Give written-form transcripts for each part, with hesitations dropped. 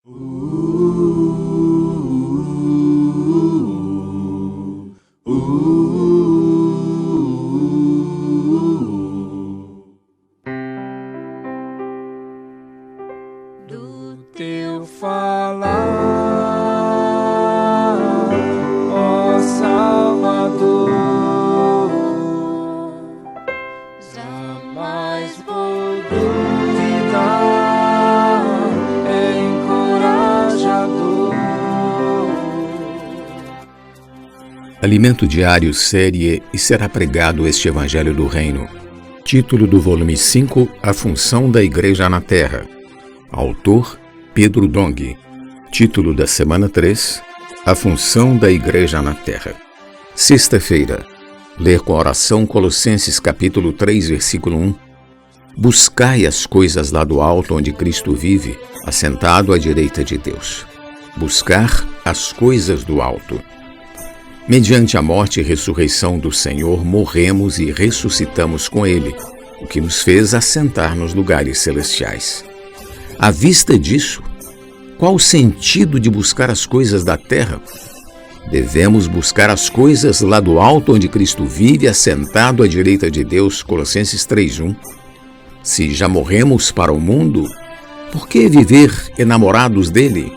Do teu falar, ó Salvador, jamais vou duvidar, é encorajador. Alimento Diário, série E será pregado este Evangelho do Reino. Título do volume 5, A Função da Igreja na Terra. Autor, Pedro Dong. Título da semana 3, A Função da Igreja na Terra. Sexta-feira. Ler com a oração Colossenses capítulo 3, versículo 1. Buscai as coisas lá do alto onde Cristo vive, assentado à direita de Deus. Buscar as coisas do alto. Mediante a morte e ressurreição do Senhor, morremos e ressuscitamos com Ele, o que nos fez assentar nos lugares celestiais. À vista disso, qual o sentido de buscar as coisas da terra? Devemos buscar as coisas lá do alto onde Cristo vive, assentado à direita de Deus, Colossenses 3:1. Se já morremos para o mundo, por que viver enamorados dele?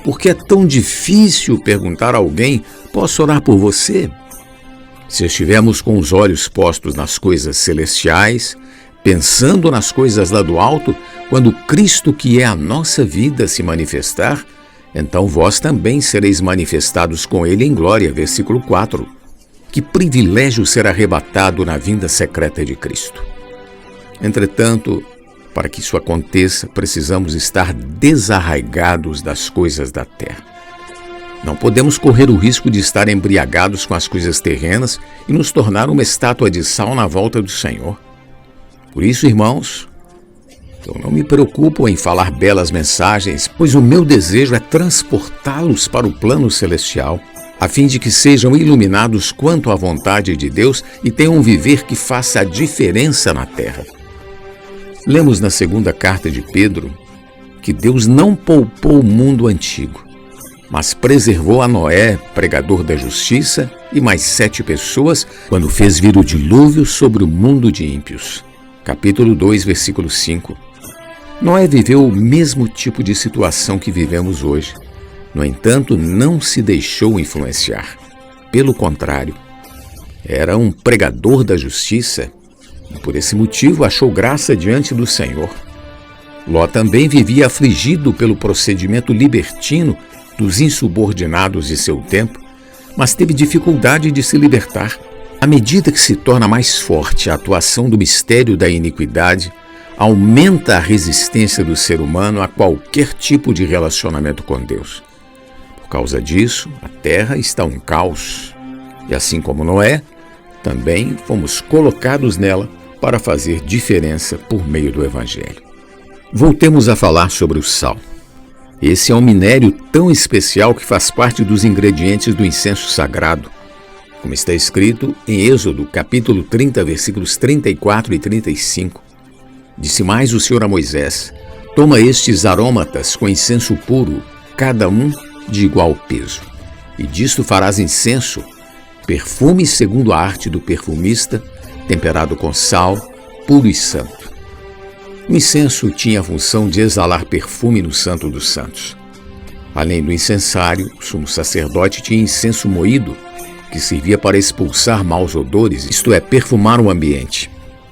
Por que é tão difícil perguntar a alguém: posso orar por você? Se estivermos com os olhos postos nas coisas celestiais, pensando nas coisas lá do alto, quando Cristo, que é a nossa vida, se manifestar, então vós também sereis manifestados com Ele em glória. Versículo 4. Que privilégio ser arrebatado na vinda secreta de Cristo. Entretanto, para que isso aconteça, precisamos estar desarraigados das coisas da terra. Não podemos correr o risco de estar embriagados com as coisas terrenas e nos tornar uma estátua de sal na volta do Senhor. Por isso, irmãos, eu não me preocupo em falar belas mensagens, pois o meu desejo é transportá-los para o plano celestial, a fim de que sejam iluminados quanto à vontade de Deus e tenham um viver que faça a diferença na terra. Lemos na segunda carta de Pedro que Deus não poupou o mundo antigo, mas preservou a Noé, pregador da justiça, e mais 7 pessoas, quando fez vir o dilúvio sobre o mundo de ímpios. Capítulo 2, versículo 5. Noé viveu o mesmo tipo de situação que vivemos hoje. No entanto, não se deixou influenciar. Pelo contrário, era um pregador da justiça e, por esse motivo, achou graça diante do Senhor. Ló também vivia afligido pelo procedimento libertino dos insubordinados de seu tempo, mas teve dificuldade de se libertar. À medida que se torna mais forte a atuação do mistério da iniquidade, aumenta a resistência do ser humano a qualquer tipo de relacionamento com Deus. Por causa disso, a terra está um caos. E assim como Noé, também fomos colocados nela para fazer diferença por meio do Evangelho. Voltemos a falar sobre o sal. Esse é um minério tão especial que faz parte dos ingredientes do incenso sagrado, como está escrito em Êxodo, capítulo 30, versículos 34 e 35. Disse mais o Senhor a Moisés: toma estes aromatas com incenso puro, cada um de igual peso, e disto farás incenso, perfume segundo a arte do perfumista, temperado com sal, puro e santo. O incenso tinha a função de exalar perfume no Santo dos Santos. Além do incensário, o sumo sacerdote tinha incenso moído, que servia para expulsar maus odores, isto é, perfumar o ambiente.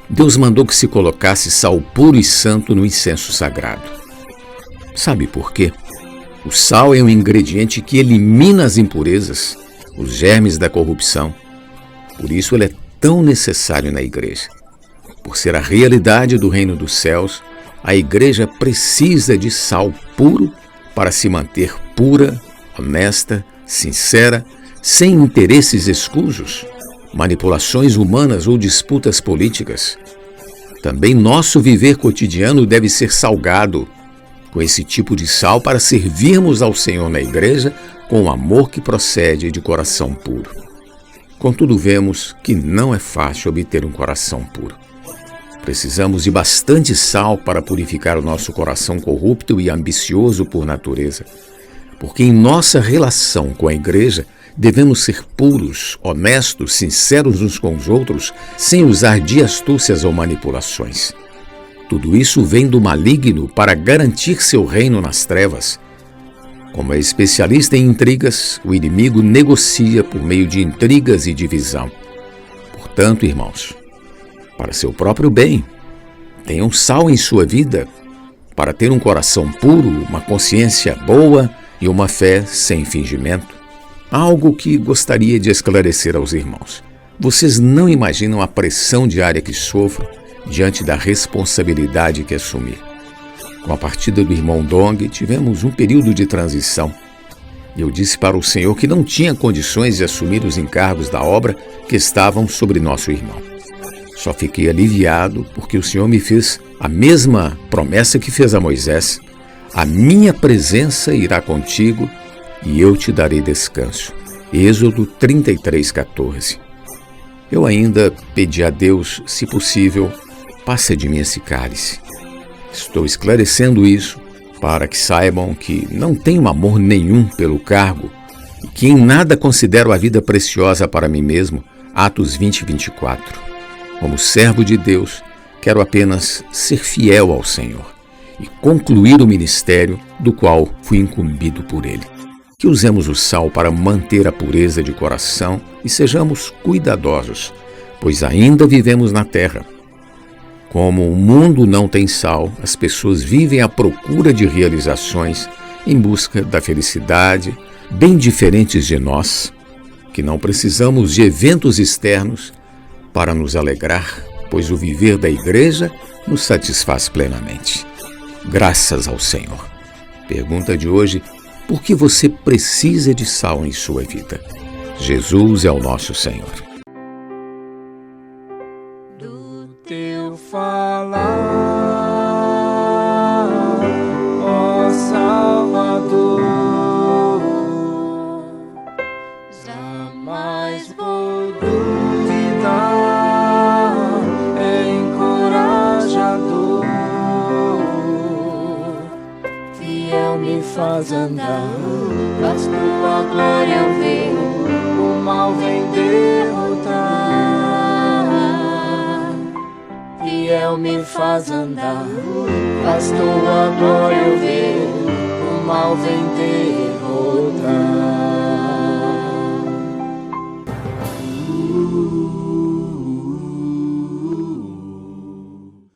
Deus mandou que se colocasse sal puro e santo no incenso sagrado. Sabe por quê? O sal é um ingrediente que elimina as impurezas, os germes da corrupção. Por isso ele é tão necessário na igreja. Por ser a realidade do reino dos céus, a igreja precisa de sal puro para se manter pura, honesta, sincera, sem interesses escusos, manipulações humanas ou disputas políticas. Também nosso viver cotidiano deve ser salgado com esse tipo de sal para servirmos ao Senhor na igreja com o amor que procede de coração puro. Contudo, vemos que não é fácil obter um coração puro. Precisamos de bastante sal para purificar o nosso coração corrupto e ambicioso por natureza, porque em nossa relação com a igreja devemos ser puros, honestos, sinceros uns com os outros, sem usar de astúcias ou manipulações. Tudo isso vem do maligno para garantir seu reino nas trevas. Como é especialista em intrigas, o inimigo negocia por meio de intrigas e divisão. Portanto, irmãos, para seu próprio bem, tenham sal em sua vida, para ter um coração puro, uma consciência boa e uma fé sem fingimento. Algo que gostaria de esclarecer aos irmãos. Vocês não imaginam a pressão diária que sofro diante da responsabilidade que assumi. Com a partida do irmão Dong, tivemos um período de transição. Eu disse para o Senhor que não tinha condições de assumir os encargos da obra que estavam sobre nosso irmão. Só fiquei aliviado porque o Senhor me fez a mesma promessa que fez a Moisés. A minha presença irá contigo e eu te darei descanso. Êxodo 33:14. Eu ainda pedi a Deus, se possível, passa de mim esse cálice. Estou esclarecendo isso para que saibam que não tenho amor nenhum pelo cargo e que em nada considero a vida preciosa para mim mesmo. Atos 20:24. Como servo de Deus, quero apenas ser fiel ao Senhor e concluir o ministério do qual fui incumbido por Ele. Que usemos o sal para manter a pureza de coração e sejamos cuidadosos, pois ainda vivemos na terra. Como o mundo não tem sal, as pessoas vivem à procura de realizações em busca da felicidade, bem diferentes de nós, que não precisamos de eventos externos para nos alegrar, pois o viver da igreja nos satisfaz plenamente. Graças ao Senhor. Pergunta de hoje: por que você precisa de sal em sua vida? Jesus é o nosso Senhor. Do teu falar, ó Salvador, jamais vou duvidar, é encorajador, fiel me faz andar, faz tua glória eu ver, o mal vem derrotar. Fiel me faz andar, faz tua glória eu ver, o mal vem derrotar.